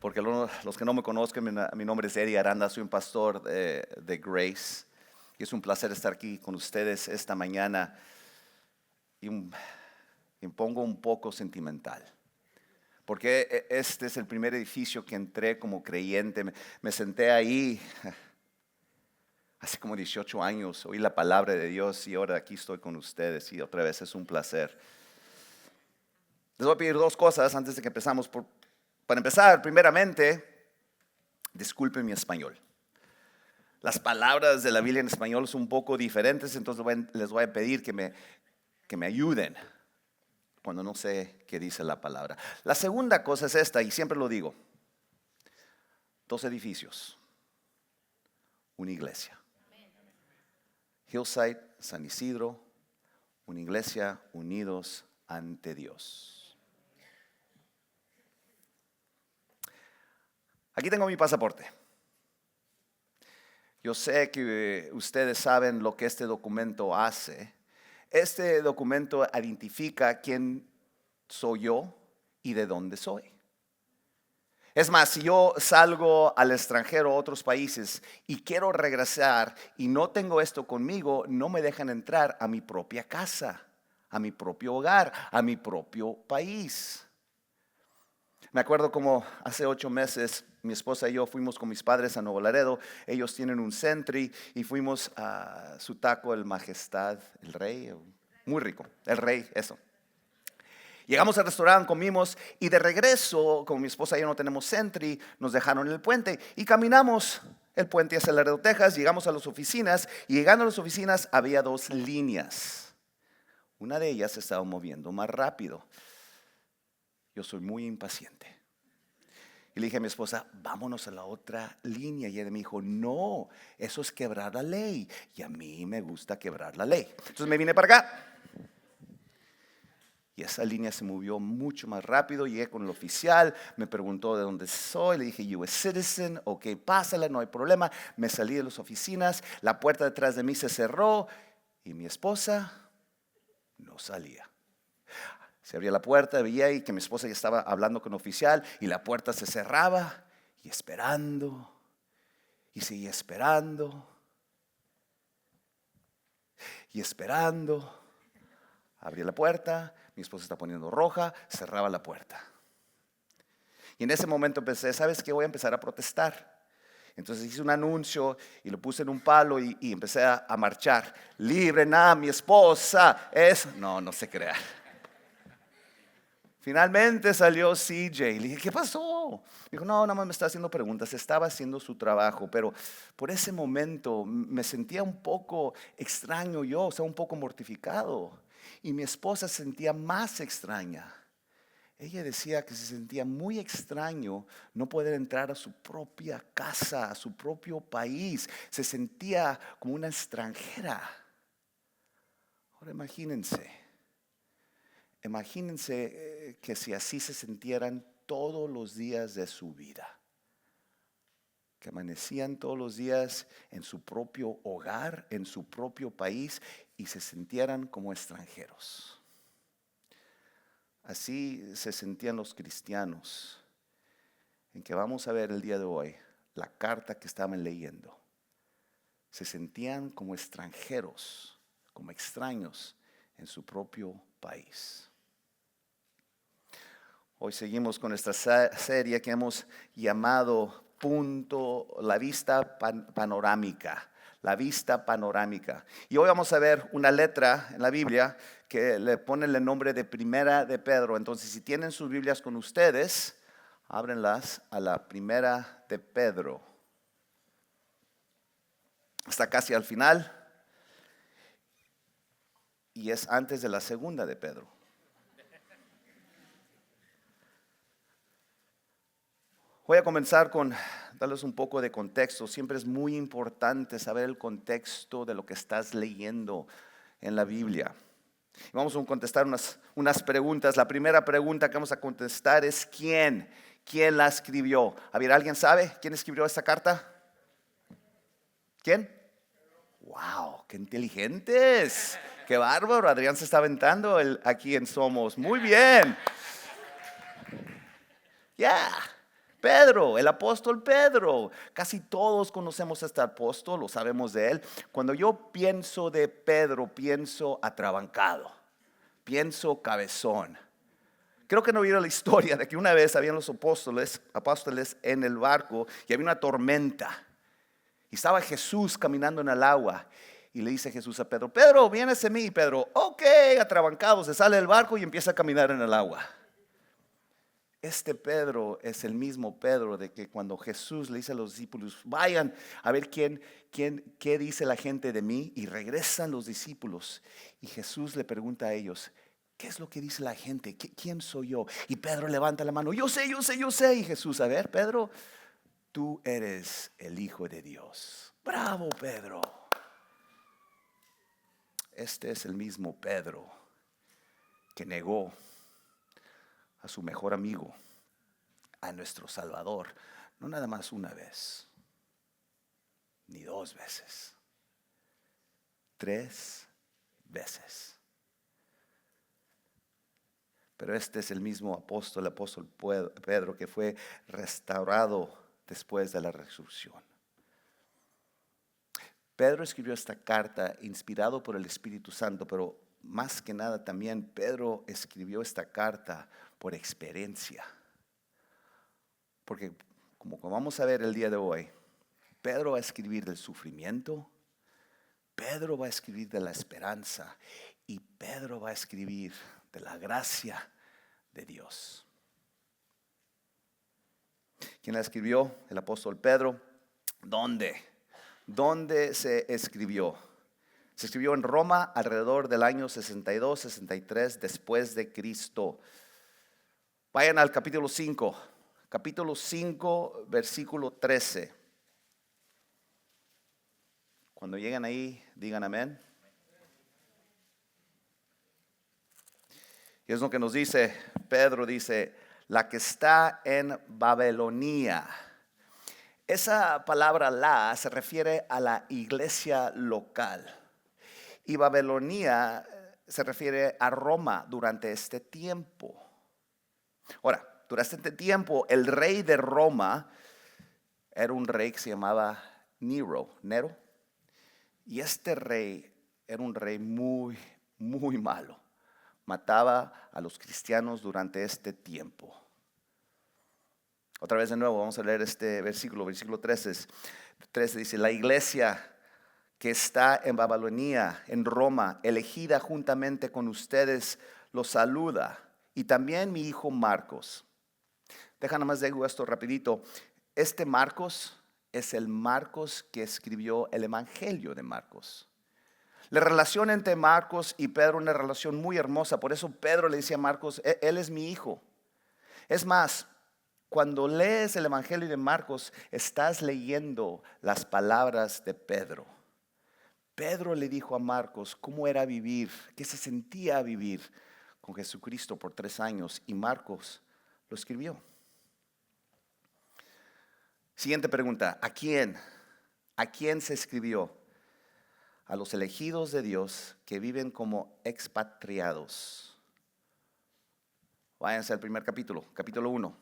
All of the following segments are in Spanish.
Porque los que no me conozcan, mi nombre es Eddie Aranda, soy un pastor de Grace. Y es un placer estar aquí con ustedes esta mañana. Y me pongo un poco sentimental. Porque este es el primer edificio que entré como creyente. Me senté ahí hace como 18 años, oí la palabra de Dios y ahora aquí estoy con ustedes y otra vez es un placer. Les voy a pedir dos cosas antes de que empezamos. Para empezar, primeramente, disculpen mi español. Las palabras de la Biblia en español son un poco diferentes, entonces les voy a pedir que me ayuden cuando no sé qué dice la palabra. La segunda cosa es esta, y siempre lo digo. 2 edificios, una iglesia. Hillside, San Isidro, una iglesia unidos ante Dios. Aquí tengo mi pasaporte. Yo sé que ustedes saben lo que este documento hace. Este documento identifica quién soy yo y de dónde soy. Es más, si yo salgo al extranjero a otros países y quiero regresar y no tengo esto conmigo, no me dejan entrar a mi propia casa, a mi propio hogar, a mi propio país. Me acuerdo como hace 8 meses mi esposa y yo fuimos con mis padres a Nuevo Laredo. Ellos tienen un Sentry y fuimos a su taco, el Majestad, el Rey, muy rico, el Rey, eso. Llegamos al restaurante, comimos y de regreso, como mi esposa y yo no tenemos Sentry, nos dejaron en el puente y caminamos el puente hacia Laredo, Texas. Llegamos a las oficinas y llegando a las oficinas había 2 líneas. Una de ellas se estaba moviendo más rápido. Yo soy muy impaciente. Y le dije a mi esposa, vámonos a la otra línea. Y ella me dijo, no, eso es quebrar la ley. Y a mí me gusta quebrar la ley. Entonces me vine para acá. Y esa línea se movió mucho más rápido. Llegué con el oficial, me preguntó de dónde soy. Le dije, US citizen, ok, pásala, no hay problema. Me salí de las oficinas, la puerta detrás de mí se cerró y mi esposa no salía. Se abría la puerta, veía ahí que mi esposa ya estaba hablando con el oficial y la puerta se cerraba y esperando y seguía esperando y esperando. Abría la puerta, mi esposa está poniendo roja, cerraba la puerta. Y en ese momento pensé, ¿sabes qué? Voy a empezar a protestar. Entonces hice un anuncio y lo puse en un palo y empecé a marchar. Libren a mi esposa. No se crea. Finalmente salió CJ. Le dije, ¿qué pasó? Dijo, no, nada más me está haciendo preguntas. Estaba haciendo su trabajo, pero por ese momento me sentía un poco extraño yo, o sea, un poco mortificado. Y mi esposa se sentía más extraña. Ella decía que se sentía muy extraño no poder entrar a su propia casa, a su propio país. Se sentía como una extranjera. Ahora imagínense que si así se sintieran todos los días de su vida. Que amanecían todos los días en su propio hogar, en su propio país y se sintieran como extranjeros. Así se sentían los cristianos, en que vamos a ver el día de hoy la carta que estaban leyendo. Se sentían como extranjeros, como extraños en su propio país. Hoy seguimos con esta serie que hemos llamado la vista panorámica. La vista panorámica. Y hoy vamos a ver una letra en la Biblia que le pone el nombre de Primera de Pedro. Entonces, si tienen sus Biblias con ustedes, ábrenlas a la Primera de Pedro. Está casi al final. Y es antes de la Segunda de Pedro. Voy a comenzar con darles un poco de contexto. Siempre es muy importante saber el contexto de lo que estás leyendo en la Biblia. Y vamos a contestar unas preguntas. La primera pregunta que vamos a contestar es ¿quién? ¿Quién la escribió? A ver, ¿alguien sabe quién escribió esta carta? ¿Quién? ¡Wow! ¡Qué inteligentes! ¡Qué bárbaro! Adrián se está aventando aquí en Somos. Muy bien. Ya. Pedro, el apóstol Pedro. Casi todos conocemos a este apóstol, lo sabemos de él. Cuando yo pienso de Pedro, pienso atrabancado, pienso cabezón. Creo que no vieron la historia de que una vez habían los apóstoles en el barco y había una tormenta. Y estaba Jesús caminando en el agua. Y le dice Jesús a Pedro, Pedro, viene hacia mí. Y Pedro, ok, atrabancado, se sale del barco y empieza a caminar en el agua. Este Pedro es el mismo Pedro de que cuando Jesús le dice a los discípulos, vayan a ver qué dice la gente de mí, y regresan los discípulos y Jesús le pregunta a ellos, ¿qué es lo que dice la gente? ¿Quién soy yo? Y Pedro levanta la mano, yo sé. Y Jesús, a ver, Pedro, tú eres el Hijo de Dios. Bravo, Pedro. Este es el mismo Pedro que negó a su mejor amigo, a nuestro Salvador, no nada más una vez, ni 2 veces, 3 veces. Pero este es el mismo apóstol, el apóstol Pedro, que fue restaurado después de la resurrección. Pedro escribió esta carta inspirado por el Espíritu Santo, pero más que nada también Pedro escribió esta carta por experiencia. Porque como vamos a ver el día de hoy, Pedro va a escribir del sufrimiento, Pedro va a escribir de la esperanza y Pedro va a escribir de la gracia de Dios. ¿Quién la escribió? El apóstol Pedro. ¿Dónde? ¿Dónde se escribió? Se escribió en Roma alrededor del año 62-63 después de Cristo. Vayan al capítulo 5. Capítulo 5, versículo 13. Cuando lleguen ahí, digan amén. Y es lo que nos dice Pedro, dice, la que está en Babilonia. Esa palabra la se refiere a la iglesia local. Y Babilonia se refiere a Roma durante este tiempo. Ahora, durante este tiempo, el rey de Roma era un rey que se llamaba Nero. Y este rey era un rey muy, muy malo. Mataba a los cristianos durante este tiempo. Otra vez de nuevo, vamos a leer este versículo 13 dice, la iglesia que está en Babilonia, en Roma, elegida juntamente con ustedes, los saluda. Y también mi hijo Marcos. Deja nada más de esto rapidito. Este Marcos es el Marcos que escribió el Evangelio de Marcos. La relación entre Marcos y Pedro es una relación muy hermosa. Por eso Pedro le decía a Marcos, él es mi hijo. Es más, cuando lees el Evangelio de Marcos, estás leyendo las palabras de Pedro. Pedro le dijo a Marcos cómo era vivir, qué se sentía vivir con Jesucristo por 3 años. Y Marcos lo escribió. Siguiente pregunta, ¿a quién? ¿A quién se escribió? A los elegidos de Dios que viven como expatriados. Váyanse al primer capítulo 1,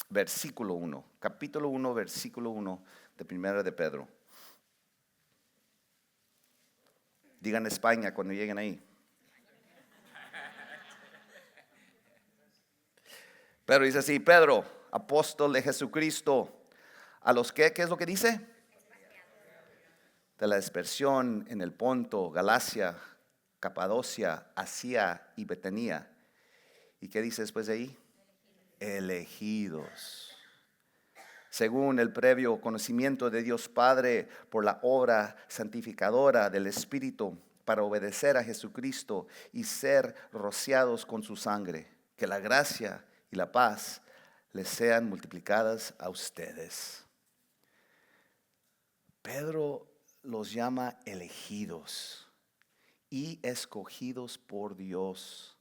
versículo 1. Capítulo 1, versículo 1 de Primera de Pedro. Digan España cuando lleguen ahí. Pedro dice así, Pedro, apóstol de Jesucristo, a los que, ¿qué es lo que dice? De la dispersión en el Ponto, Galacia, Capadocia, Asia y Betanía. ¿Y qué dice después de ahí? Elegidos. Según el previo conocimiento de Dios Padre por la obra santificadora del Espíritu, para obedecer a Jesucristo y ser rociados con su sangre. Que la gracia y la paz les sean multiplicadas a ustedes. Pedro los llama elegidos y escogidos por Dios.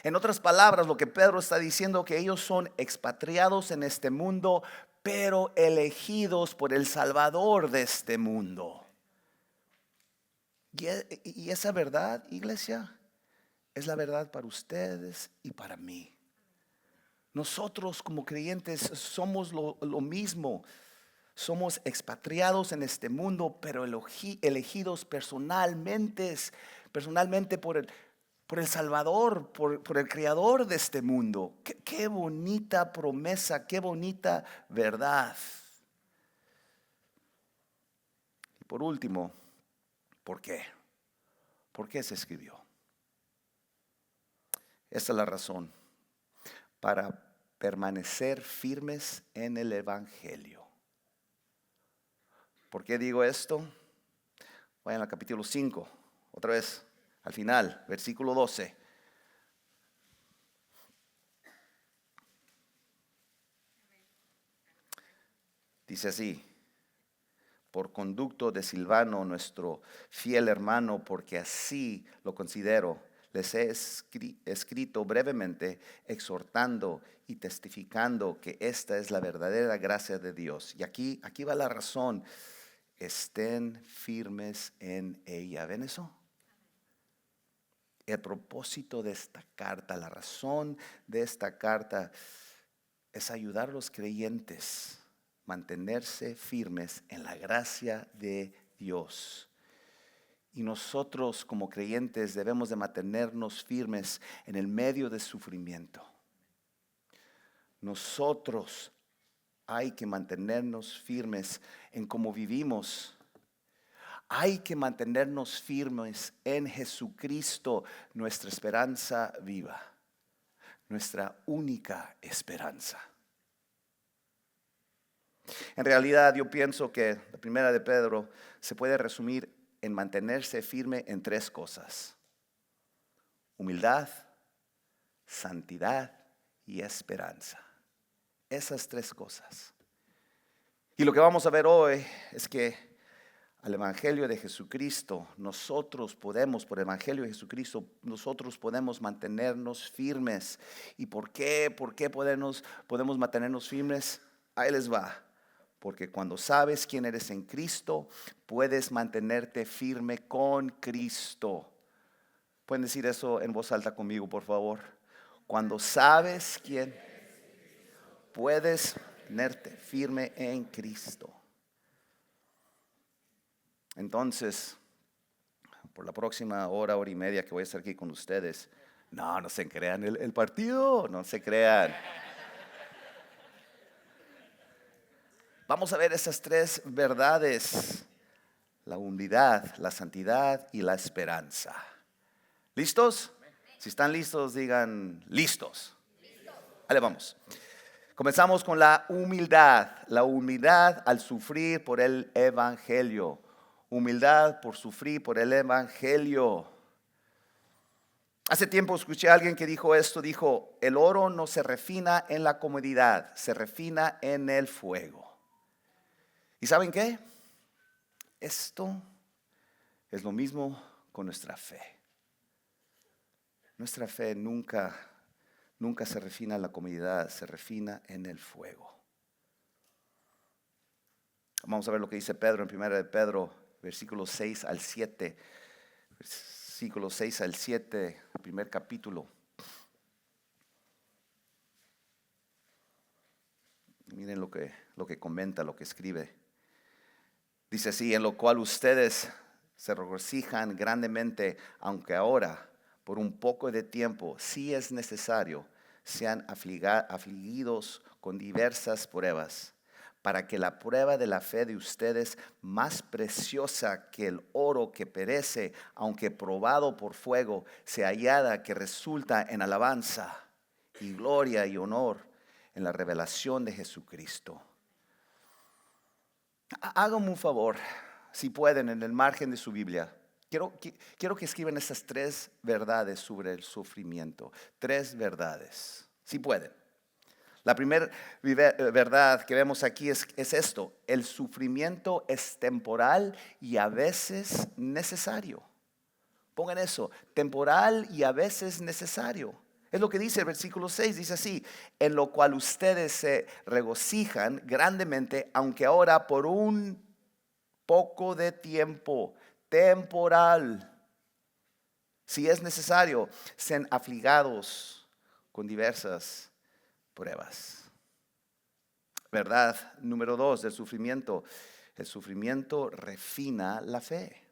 En otras palabras, lo que Pedro está diciendo, que ellos son expatriados en este mundo, pero elegidos por el Salvador de este mundo. Y esa verdad, iglesia, es la verdad para ustedes y para mí. Nosotros como creyentes somos lo mismo. Somos expatriados en este mundo, pero elegidos personalmente por el Salvador, por el Creador de este mundo. Qué bonita promesa, qué bonita verdad. Y por último, ¿por qué? ¿Por qué se escribió? Esta es la razón. Para permanecer firmes en el Evangelio. ¿Por qué digo esto? Vayan al capítulo 5, otra vez, al final, versículo 12. Dice así: por conducto de Silvano, nuestro fiel hermano, porque así lo considero, les he escrito brevemente, exhortando y testificando que esta es la verdadera gracia de Dios. Y aquí va la razón. Estén firmes en ella. ¿Ven eso? El propósito de esta carta, la razón de esta carta es ayudar a los creyentes a mantenerse firmes en la gracia de Dios. Y nosotros como creyentes debemos de mantenernos firmes en el medio del sufrimiento. Nosotros hay que mantenernos firmes en cómo vivimos. Hay que mantenernos firmes en Jesucristo, nuestra esperanza viva, nuestra única esperanza. En realidad yo pienso que la primera de Pedro se puede resumir en mantenerse firme en tres cosas: humildad, santidad y esperanza. Esas tres cosas. Y lo que vamos a ver hoy es que al Evangelio de Jesucristo, por el Evangelio de Jesucristo, nosotros podemos mantenernos firmes. ¿Y por qué? ¿Por qué podemos mantenernos firmes? Ahí les va. Porque cuando sabes quién eres en Cristo, puedes mantenerte firme con Cristo. ¿Pueden decir eso en voz alta conmigo, por favor? Cuando sabes quién, puedes mantenerte firme en Cristo. Entonces, por la próxima hora y media que voy a estar aquí con ustedes, no se crean el partido, no se crean. Vamos a ver esas tres verdades: la humildad, la santidad y la esperanza. ¿Listos? Si están listos, digan listos. Vale, vamos. Comenzamos con la humildad al sufrir por el Evangelio. Humildad por sufrir por el Evangelio. Hace tiempo escuché a alguien que dijo esto, dijo: el oro no se refina en la comodidad, se refina en el fuego. ¿Y saben qué? Esto es lo mismo con nuestra fe. Nuestra fe nunca se refina en la comodidad, se refina en el fuego. Vamos a ver lo que dice Pedro en 1 de Pedro, versículos 6 al 7. Versículos 6 al 7, primer capítulo. Miren lo que comenta, lo que escribe. Dice así: en lo cual ustedes se regocijan grandemente, aunque ahora, por un poco de tiempo, si es necesario, sean afligidos con diversas pruebas, para que la prueba de la fe de ustedes, más preciosa que el oro que perece, aunque probado por fuego, sea hallada que resulta en alabanza y gloria y honor en la revelación de Jesucristo. Háganme un favor, si pueden, en el margen de su Biblia. Quiero que escriban estas tres verdades sobre el sufrimiento. Tres verdades, si pueden. La primera verdad que vemos aquí es esto: el sufrimiento es temporal y a veces necesario. Pongan eso: temporal y a veces necesario. Es lo que dice el versículo 6, dice así: en lo cual ustedes se regocijan grandemente, aunque ahora por un poco de tiempo, temporal, si es necesario, sean afligidos con diversas pruebas. Verdad número 2 del sufrimiento. El sufrimiento refina la fe.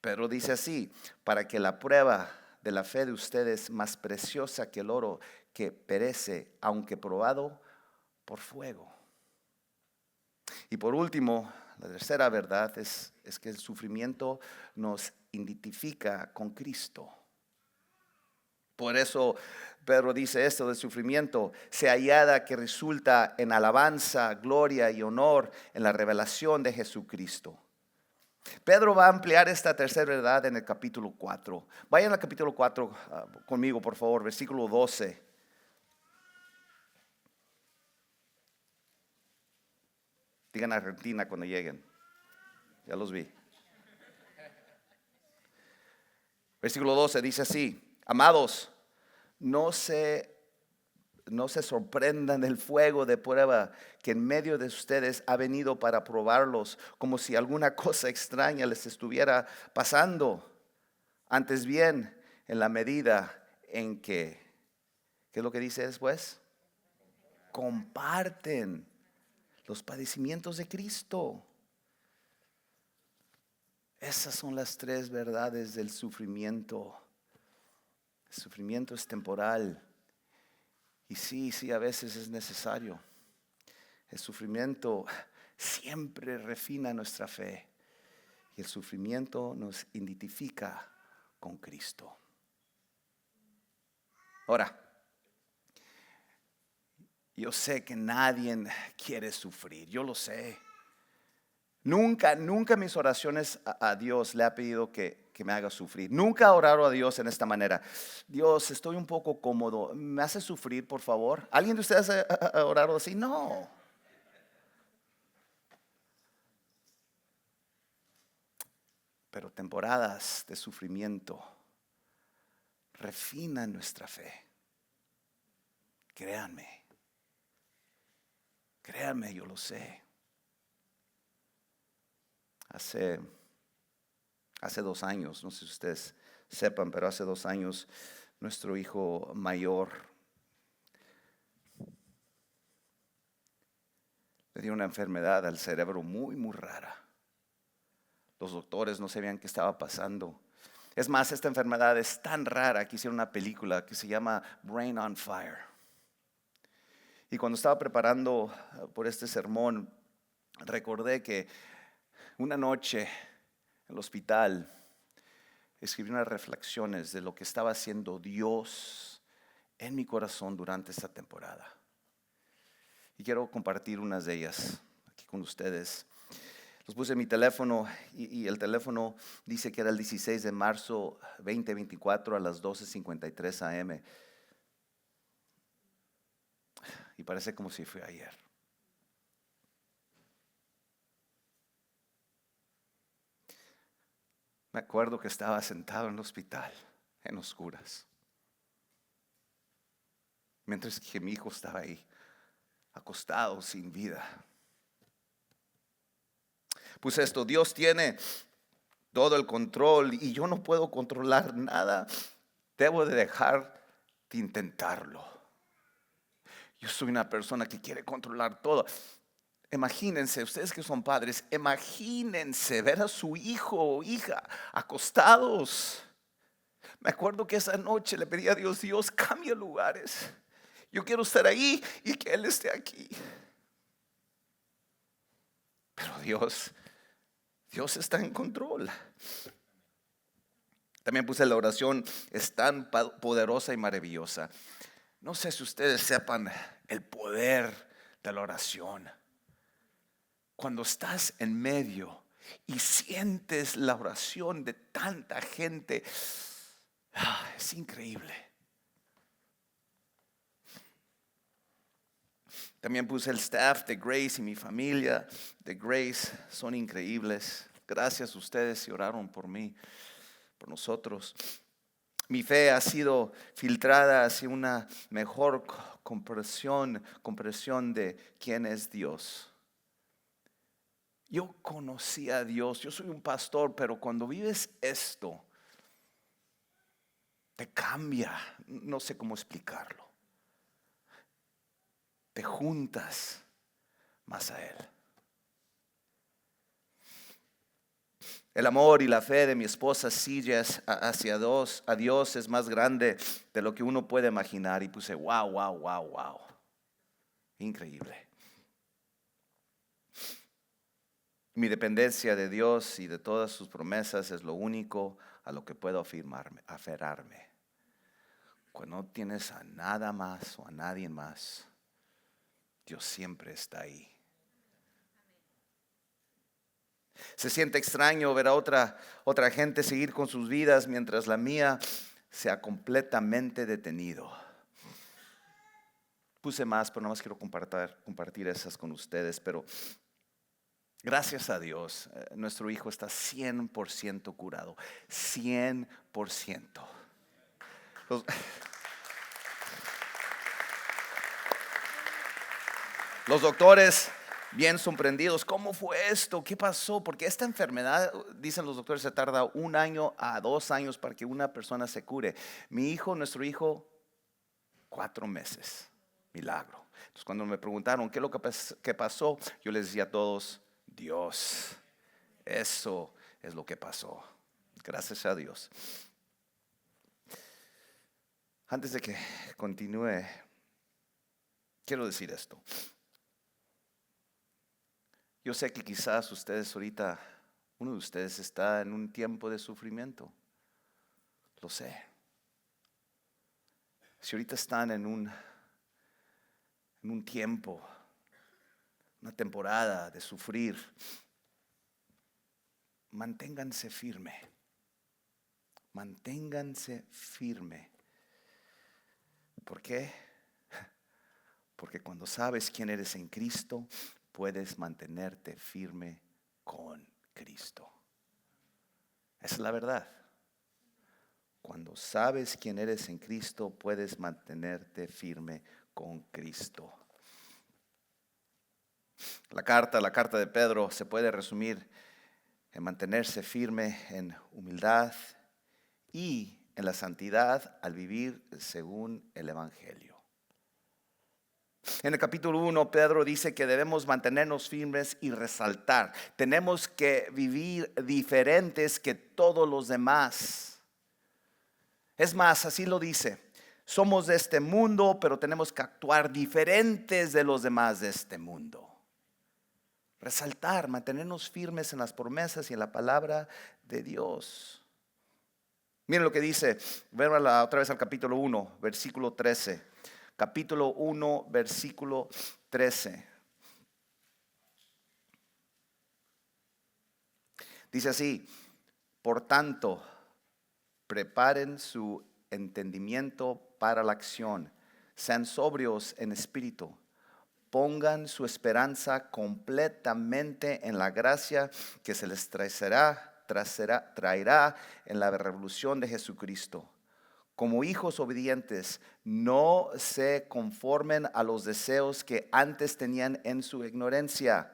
Pedro dice así: para que la prueba de la fe de ustedes, más preciosa que el oro que perece, aunque probado por fuego. Y por último, la tercera verdad es que el sufrimiento nos identifica con Cristo. Por eso Pedro dice esto del sufrimiento: se hallada que resulta en alabanza, gloria y honor en la revelación de Jesucristo. Pedro va a ampliar esta tercera verdad en el capítulo 4. Vayan al capítulo 4 conmigo, por favor, versículo 12. Digan Argentina cuando lleguen. Ya los vi. Versículo 12 dice así: amados, no se sorprendan del fuego de prueba que en medio de ustedes ha venido para probarlos, como si alguna cosa extraña les estuviera pasando. Antes bien, en la medida en que, ¿qué es lo que dice después? Comparten los padecimientos de Cristo. Esas son las tres verdades del sufrimiento. El sufrimiento es temporal. Y sí, a veces es necesario. El sufrimiento siempre refina nuestra fe. Y el sufrimiento nos identifica con Cristo. Ahora, yo sé que nadie quiere sufrir. Yo lo sé. Nunca en mis oraciones a Dios le ha pedido que me haga sufrir. Nunca he orado a Dios en esta manera: Dios, estoy un poco cómodo, ¿me hace sufrir, por favor? ¿Alguien de ustedes ha orado así? No. Pero temporadas de sufrimiento refinan nuestra fe. Créanme, yo lo sé. Hace 2 años, no sé si ustedes sepan, pero hace 2 años nuestro hijo mayor le dio una enfermedad al cerebro muy rara. Los doctores no sabían qué estaba pasando. Es más, esta enfermedad es tan rara que hicieron una película que se llama Brain on Fire. Y cuando estaba preparando por este sermón, recordé que una noche en el hospital escribí unas reflexiones de lo que estaba haciendo Dios en mi corazón durante esta temporada. Y quiero compartir unas de ellas aquí con ustedes. Los puse en mi teléfono y el teléfono dice que era el 16 de marzo 2024 a las 12:53 a.m. Y parece como si fue ayer. Me acuerdo que estaba sentado en el hospital en oscuras, mientras que mi hijo estaba ahí, acostado sin vida. Puse esto: Dios tiene todo el control y yo no puedo controlar nada. Debo de dejar de intentarlo. Yo soy una persona que quiere controlar todo. Imagínense, ustedes que son padres, imagínense ver a su hijo o hija acostados. Me acuerdo que esa noche le pedí a Dios: Dios, cambia lugares. Yo quiero estar ahí y que Él esté aquí. Pero Dios está en control. También puse: la oración es tan poderosa y maravillosa. No sé si ustedes sepan el poder de la oración. Cuando estás en medio y sientes la oración de tanta gente, es increíble. También puse el staff de Grace y mi familia de Grace. Son increíbles. Gracias a ustedes si oraron por mí, por nosotros. Mi fe ha sido filtrada hacia una mejor comprensión de quién es Dios. Yo conocí a Dios, yo soy un pastor, pero cuando vives esto, te cambia. No sé cómo explicarlo. te juntas más a Él. El amor y la fe de mi esposa Sillas hacia Dios es más grande de lo que uno puede imaginar. Y puse, wow, wow, wow, wow. Increíble. Mi dependencia de Dios y de todas sus promesas es lo único a lo que puedo aferrarme. Cuando no tienes a nada más o a nadie más, Dios siempre está ahí. Se siente extraño ver a otra gente seguir con sus vidas mientras la mía se ha completamente detenido. Puse más, pero nada más quiero compartir esas con ustedes. Pero gracias a Dios, nuestro hijo está 100% curado. 100%. Los doctores bien sorprendidos. ¿Cómo fue esto? ¿Qué pasó? Porque esta enfermedad, dicen los doctores, se tarda 1 año a 2 años para que una persona se cure. Nuestro hijo, 4 meses. Milagro. Entonces cuando me preguntaron qué es lo que pasó, yo les decía a todos, Dios. Eso es lo que pasó. Gracias a Dios. Antes de que continúe, quiero decir esto. Yo sé que quizás uno de ustedes está en un tiempo de sufrimiento. Lo sé. Si ahorita están en un tiempo, una temporada de sufrir, manténganse firme. Manténganse firme. ¿Por qué? Porque cuando sabes quién eres en Cristo, puedes mantenerte firme con Cristo. Esa es la verdad. Cuando sabes quién eres en Cristo, puedes mantenerte firme con Cristo. La carta de Pedro se puede resumir en mantenerse firme en humildad y en la santidad al vivir según el Evangelio. En el capítulo 1, Pedro dice que debemos mantenernos firmes y resaltar. Tenemos que vivir diferentes que todos los demás. Es más, así lo dice. Somos de este mundo, pero tenemos que actuar diferentes de los demás de este mundo. Resaltar, mantenernos firmes en las promesas y en la palabra de Dios. Miren lo que dice, véanla otra vez al capítulo 1, versículo 13. Capítulo 1, versículo 13. Dice así, por tanto, preparen su entendimiento para la acción, sean sobrios en espíritu, pongan su esperanza completamente en la gracia que se les traerá en la revolución de Jesucristo. Como hijos obedientes, no se conformen a los deseos que antes tenían en su ignorancia,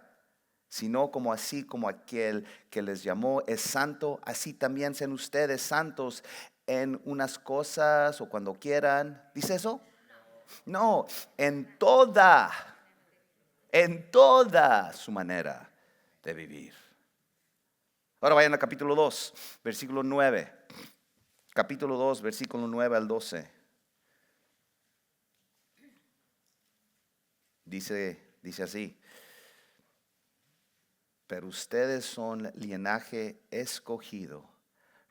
sino como aquel que les llamó es santo, así también sean ustedes santos en unas cosas o cuando quieran. ¿Dice eso? No, en toda su manera de vivir. Ahora vayan al capítulo 2, versículo 9. Capítulo 2, versículo 9 al 12. Dice así. Pero ustedes son linaje escogido,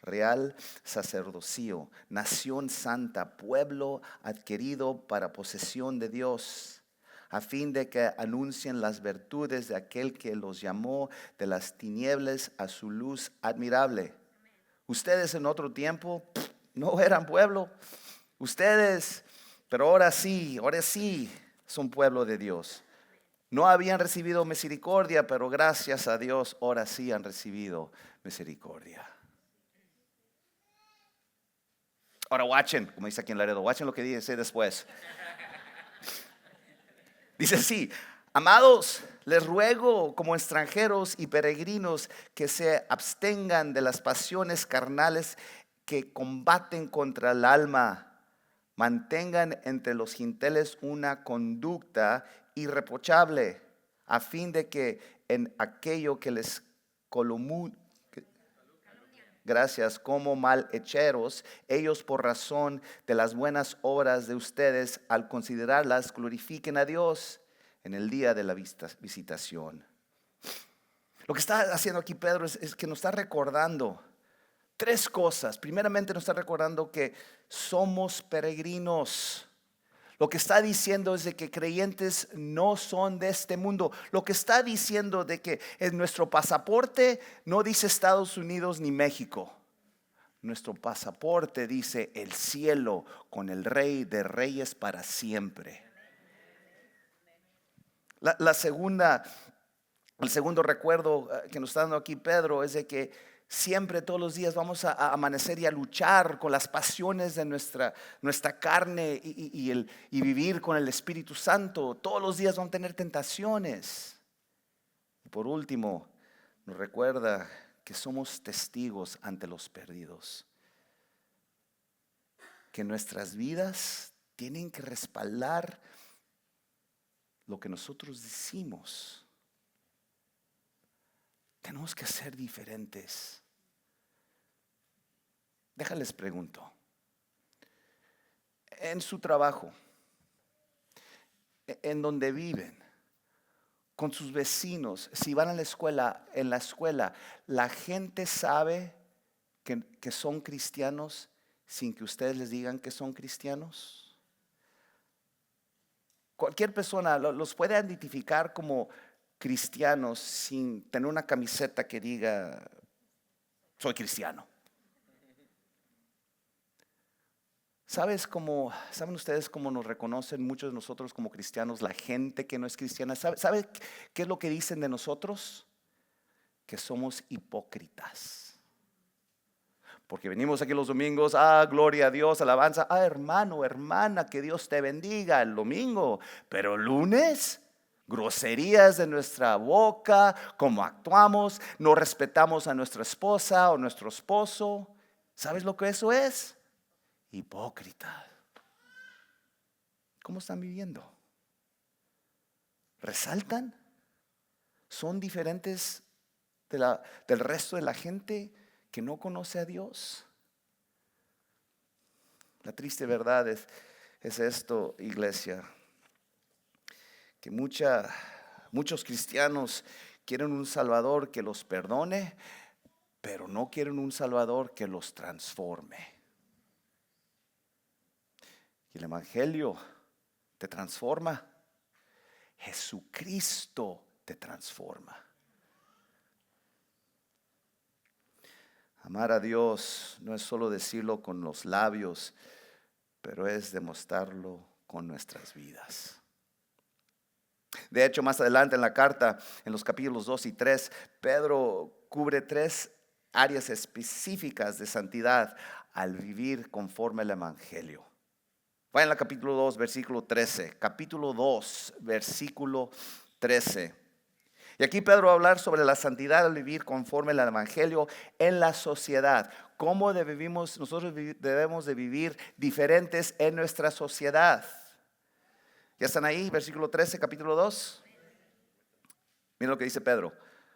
real sacerdocio, nación santa, pueblo adquirido para posesión de Dios, a fin de que anuncien las virtudes de aquel que los llamó de las tinieblas a su luz admirable. Ustedes en otro tiempo no eran pueblo. Ustedes, pero ahora sí son pueblo de Dios. No habían recibido misericordia, pero gracias a Dios ahora sí han recibido misericordia. Ahora watchen, como dice aquí en Laredo, watchen lo que dice después. Dice así, amados, les ruego como extranjeros y peregrinos que se abstengan de las pasiones carnales que combaten contra el alma. Mantengan entre los gentiles una conducta irreprochable, a fin de que en aquello que les gracias, como malhecheros, ellos por razón de las buenas obras de ustedes, al considerarlas, glorifiquen a Dios en el día de la visitación. Lo que está haciendo aquí Pedro es que nos está recordando tres cosas. Primeramente nos está recordando que somos peregrinos. Lo que está diciendo es de que creyentes no son de este mundo. Lo que está diciendo de que en nuestro pasaporte no dice Estados Unidos ni México. Nuestro pasaporte dice el cielo con el Rey de Reyes para siempre. El segundo recuerdo que nos está dando aquí Pedro es de que siempre, todos los días vamos a amanecer y a luchar con las pasiones de nuestra carne y vivir con el Espíritu Santo. Todos los días vamos a tener tentaciones. Y por último, nos recuerda que somos testigos ante los perdidos. Que nuestras vidas tienen que respaldar lo que nosotros decimos. Tenemos que ser diferentes. Déjales pregunto. En su trabajo, en donde viven, con sus vecinos, si van a la escuela, en la escuela, la gente sabe que son cristianos sin que ustedes les digan que son cristianos. Cualquier persona los puede identificar como cristianos sin tener una camiseta que diga soy cristiano. ¿Saben ustedes cómo nos reconocen muchos de nosotros como cristianos, la gente que no es cristiana? ¿Sabe qué es lo que dicen de nosotros? Que somos hipócritas. Porque venimos aquí los domingos, gloria a Dios, alabanza, hermano, hermana, que Dios te bendiga el domingo, pero lunes, groserías de nuestra boca, cómo actuamos, no respetamos a nuestra esposa o nuestro esposo. ¿Sabes lo que eso es? Hipócrita. ¿Cómo están viviendo? ¿Resaltan? ¿Son diferentes del resto de la gente que no conoce a Dios? La triste verdad es esto, iglesia, que muchos cristianos quieren un Salvador que los perdone, pero no quieren un Salvador que los transforme. Y el Evangelio te transforma. Jesucristo te transforma. Amar a Dios no es solo decirlo con los labios, pero es demostrarlo con nuestras vidas. De hecho, más adelante en la carta, en los capítulos 2 y 3, Pedro cubre 3 áreas específicas de santidad al vivir conforme al Evangelio. Vayan al capítulo 2, versículo 13. Capítulo 2, versículo 13. Y aquí Pedro va a hablar sobre la santidad al vivir conforme al Evangelio en la sociedad. Cómo nosotros debemos de vivir diferentes en nuestra sociedad. ¿Ya están ahí? Versículo 13, capítulo 2. Miren lo que dice Pedro.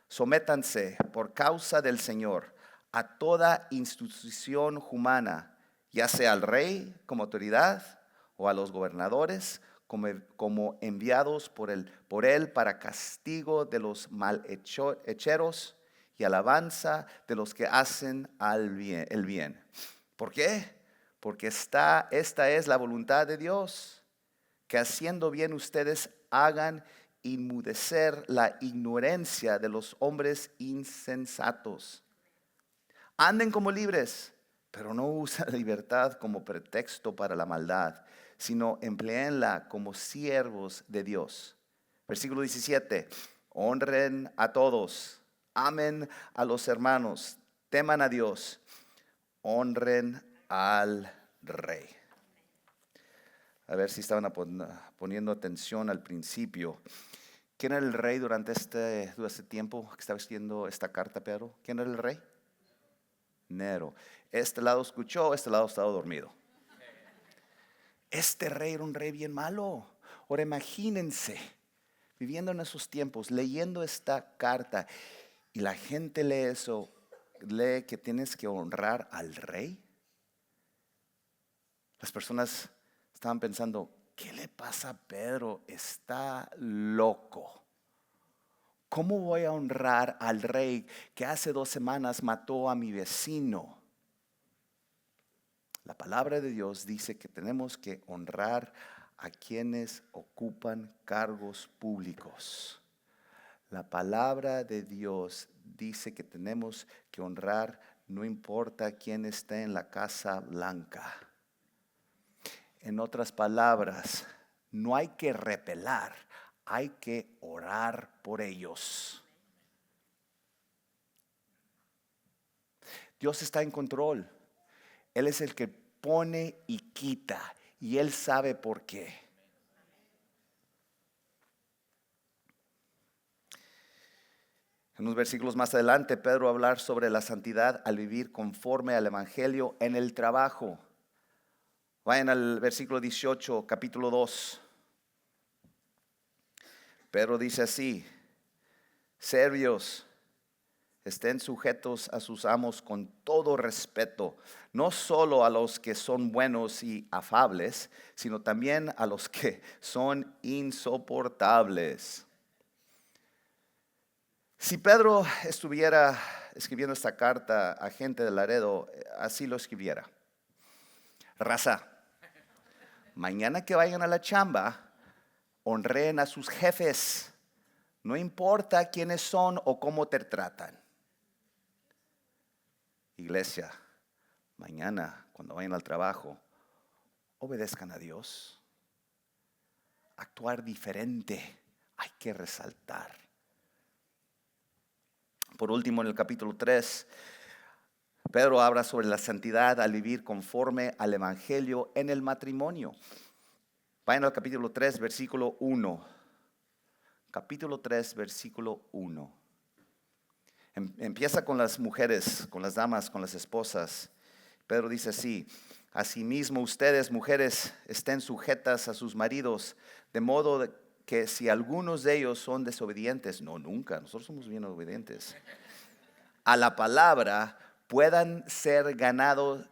Sométanse por causa del Señor a toda institución humana, ya sea al rey como autoridad, o a los gobernadores como enviados por él para castigo de los malhecheros y alabanza de los que hacen el bien. ¿Por qué? Porque esta es la voluntad de Dios, que haciendo bien ustedes hagan inmudecer la ignorancia de los hombres insensatos. Anden como libres, pero no usen la libertad como pretexto para la maldad, sino empleenla como siervos de Dios. Versículo 17. Honren a todos, amen a los hermanos, teman a Dios, honren al rey. A ver si estaban poniendo atención al principio. ¿Quién era el rey durante este tiempo que estaba escribiendo esta carta, Pedro? ¿Quién era el rey? Nero. Este lado escuchó, este lado estaba dormido. Este rey era un rey bien malo. Ahora imagínense viviendo en esos tiempos, leyendo esta carta, y la gente lee eso, lee que tienes que honrar al rey. Las personas estaban pensando, ¿qué le pasa a Pedro? Está loco. ¿Cómo voy a honrar al rey que hace 2 semanas mató a mi vecino? La palabra de Dios dice que tenemos que honrar a quienes ocupan cargos públicos. La palabra de Dios dice que tenemos que honrar no importa quién esté en la Casa Blanca. En otras palabras, no hay que repelar, hay que orar por ellos. Dios está en control. Él es el que pone y quita, y Él sabe por qué. En unos versículos más adelante, Pedro va a hablar sobre la santidad al vivir conforme al Evangelio en el trabajo. Vayan al versículo 18, capítulo 2. Pedro dice así: Servios, estén sujetos a sus amos con todo respeto, no solo a los que son buenos y afables, sino también a los que son insoportables. Si Pedro estuviera escribiendo esta carta a gente de Laredo, así lo escribiera: Raza, mañana que vayan a la chamba, honren a sus jefes, no importa quiénes son o cómo te tratan. Iglesia, mañana cuando vayan al trabajo, obedezcan a Dios. Actuar diferente, hay que resaltar. Por último, en el capítulo 3, Pedro habla sobre la santidad al vivir conforme al Evangelio en el matrimonio. Vayan al capítulo 3, versículo 1. Capítulo 3, versículo 1. Empieza con las mujeres, con las damas, con las esposas. Pedro dice así: Asimismo ustedes, mujeres, estén sujetas a sus maridos, de modo que si algunos de ellos son desobedientes, no, nunca, nosotros somos bien obedientes, a la palabra, puedan ser ganados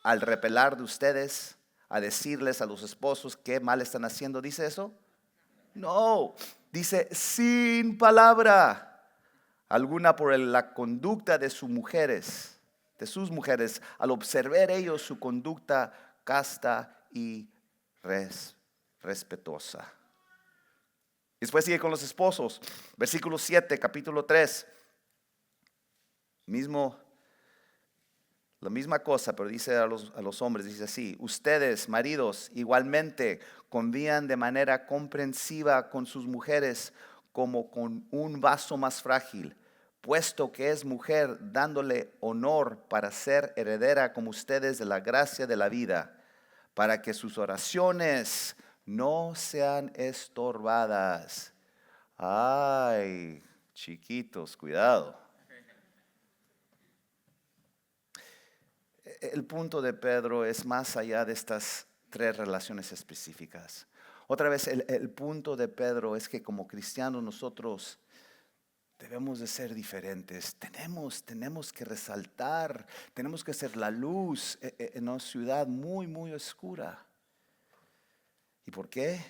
al repelar de ustedes, a decirles a los esposos qué mal están haciendo. ¿Dice eso? No, dice sin palabra alguna por la conducta de sus mujeres, al observar ellos su conducta casta y respetuosa. Después sigue con los esposos, versículo 7, capítulo 3. La misma cosa, pero dice a los hombres, dice así: Ustedes, maridos, igualmente convivan de manera comprensiva con sus mujeres como con un vaso más frágil, puesto que es mujer, dándole honor para ser heredera como ustedes de la gracia de la vida, para que sus oraciones no sean estorbadas. Ay, chiquitos, cuidado. El punto de Pedro es más allá de estas 3 relaciones específicas. Otra vez, el punto de Pedro es que como cristianos nosotros debemos de ser diferentes. Tenemos que resaltar, tenemos que ser la luz en una ciudad muy, muy oscura. ¿Y por qué?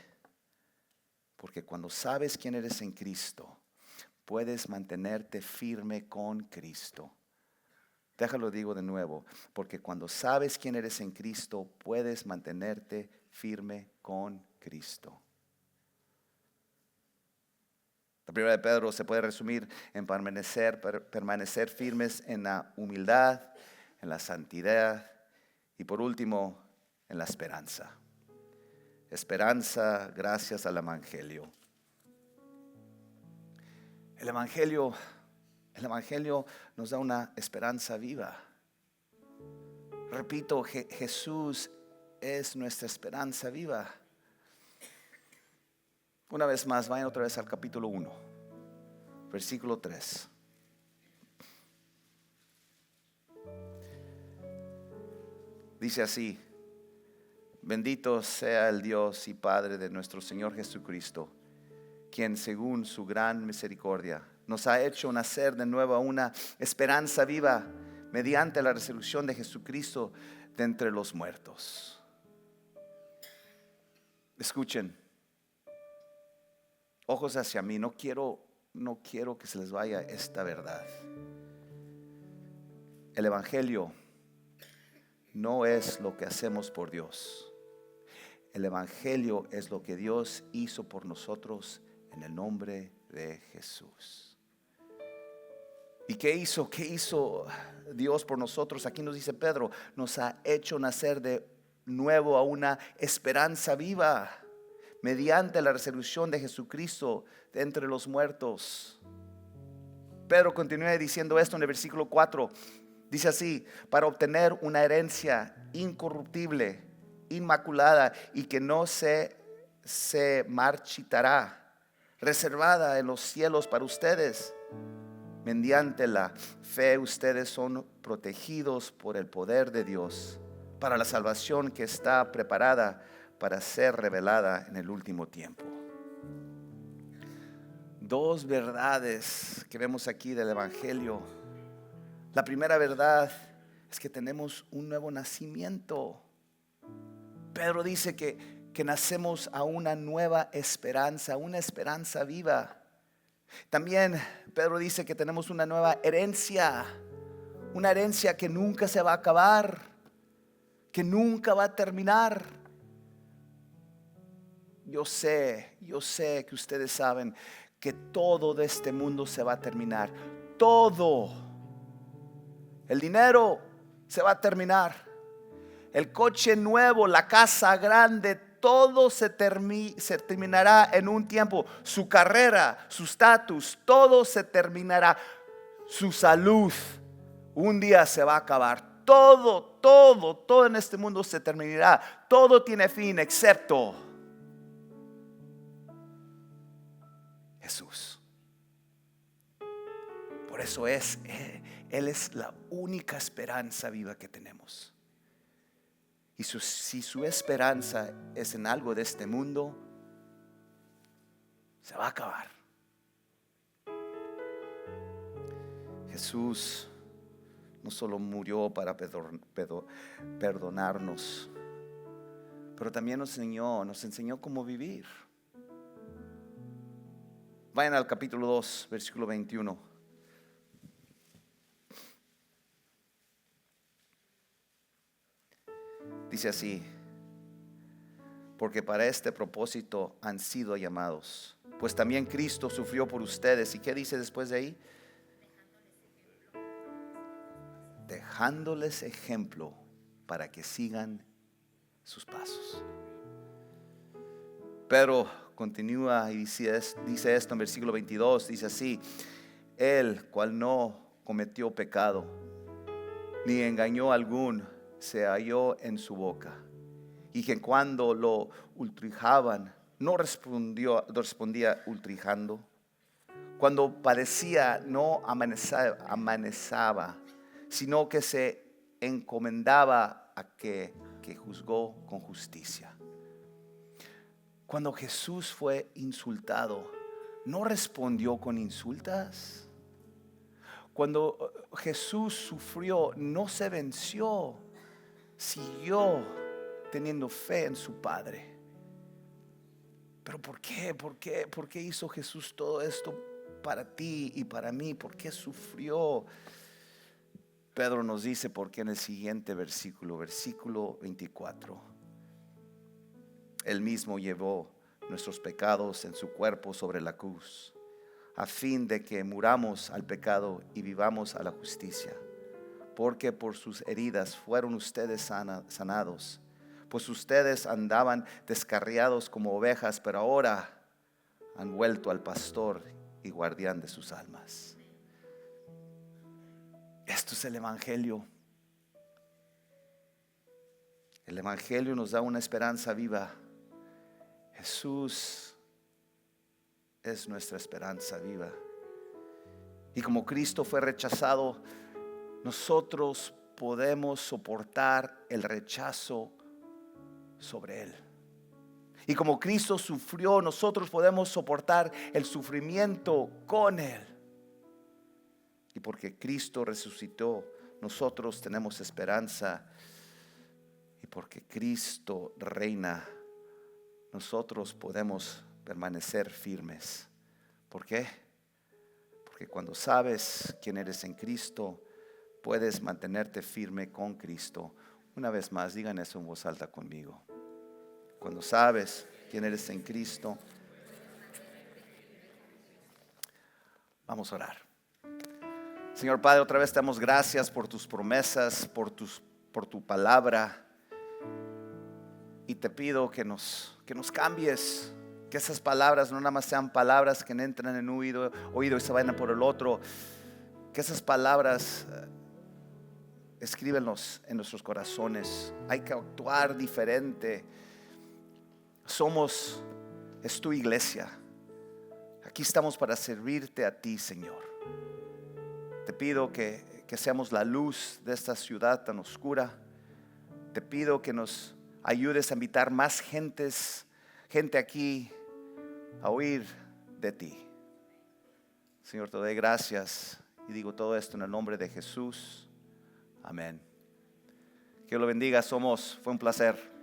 Porque cuando sabes quién eres en Cristo, puedes mantenerte firme con Cristo. Déjalo digo de nuevo, porque cuando sabes quién eres en Cristo, puedes mantenerte firme con Cristo. La primera de Pedro se puede resumir en permanecer firmes en la humildad, en la santidad y por último, en la esperanza. Esperanza gracias al Evangelio. El Evangelio nos da una esperanza viva. Repito, Jesús es nuestra esperanza viva. Una vez más, vayan otra vez al capítulo 1, versículo 3. Dice así: Bendito sea el Dios y Padre de nuestro Señor Jesucristo, quien según su gran misericordia nos ha hecho nacer de nuevo a una esperanza viva mediante la resurrección de Jesucristo de entre los muertos. Escuchen, ojos hacia mí, no quiero que se les vaya esta verdad. El Evangelio no es lo que hacemos por Dios. El Evangelio es lo que Dios hizo por nosotros en el nombre de Jesús. ¿Y qué hizo? ¿Qué hizo Dios por nosotros? Aquí nos dice Pedro, nos ha hecho nacer de nuevo a una esperanza viva mediante la resurrección de Jesucristo de entre los muertos. Pedro continúa diciendo esto en el versículo 4. Dice así: para obtener una herencia incorruptible, inmaculada y que no se marchitará, reservada en los cielos para ustedes. Mediante la fe ustedes son protegidos por el poder de Dios para la salvación que está preparada para ser revelada en el último tiempo. Dos verdades que vemos aquí del Evangelio. La primera verdad es que tenemos un nuevo nacimiento. Pedro dice que nacemos a una nueva esperanza, una esperanza viva. También Pedro dice que tenemos una nueva herencia, una herencia que nunca se va a acabar, que nunca va a terminar. Yo sé que ustedes saben que todo de este mundo se va a terminar. Todo. El dinero se va a terminar. El coche nuevo, la casa grande, todo se terminará en un tiempo. Su carrera, su estatus, todo se terminará. Su salud, un día se va a acabar. Todo en este mundo se terminará. Todo tiene fin excepto Jesús. Por eso Él es la única esperanza viva que tenemos. Y si su esperanza es en algo de este mundo, se va a acabar. Jesús no solo murió para perdonarnos, pero también nos enseñó cómo vivir. Vayan al capítulo 2, versículo 21. Dice así: porque para este propósito han sido llamados, pues también Cristo sufrió por ustedes. ¿Y qué dice después de ahí? Dejándoles ejemplo para que sigan sus pasos. Pero continúa y dice esto en versículo 22. Dice así: el cual no cometió pecado, ni engañó a algún, se halló en su boca, y que cuando lo ultrajaban no respondía ultrajando. Cuando padecía no amenazaba, sino que se encomendaba a que juzgó con justicia. Cuando Jesús fue insultado, no respondió con insultas. Cuando Jesús sufrió, no se venció, siguió teniendo fe en su Padre. Pero ¿por qué? ¿Por qué hizo Jesús todo esto para ti y para mí? ¿Por qué sufrió? Pedro nos dice por qué en el siguiente versículo 24. Él mismo llevó nuestros pecados en su cuerpo sobre la cruz, a fin de que muramos al pecado y vivamos a la justicia. Porque por sus heridas fueron ustedes sanados. Pues ustedes andaban descarriados como ovejas, pero ahora han vuelto al pastor y guardián de sus almas. Esto es el Evangelio. El Evangelio nos da una esperanza viva. Jesús es nuestra esperanza viva. Y como Cristo fue rechazado, nosotros podemos soportar el rechazo sobre Él. Y como Cristo sufrió, nosotros podemos soportar el sufrimiento con Él. Y porque Cristo resucitó, nosotros tenemos esperanza. Y porque Cristo reina, nosotros podemos permanecer firmes. ¿Por qué? Porque cuando sabes quién eres en Cristo, puedes mantenerte firme con Cristo. Una vez más, digan eso en voz alta conmigo. Cuando sabes quién eres en Cristo, vamos a orar. Señor Padre, otra vez te damos gracias por tus promesas, por tu palabra. Y te pido que nos cambies, que esas palabras no nada más sean palabras que entran en oído y se vayan por el otro. Que esas palabras escríbenos en nuestros corazones. Hay que actuar diferente. Es tu iglesia. Aquí estamos para servirte a ti, Señor. Te pido que seamos la luz de esta ciudad tan oscura. Te pido que nos ayudes a invitar más gente aquí a oír de ti. Señor, te doy gracias y digo todo esto en el nombre de Jesús. Amén. Que Dios lo bendiga. Fue un placer.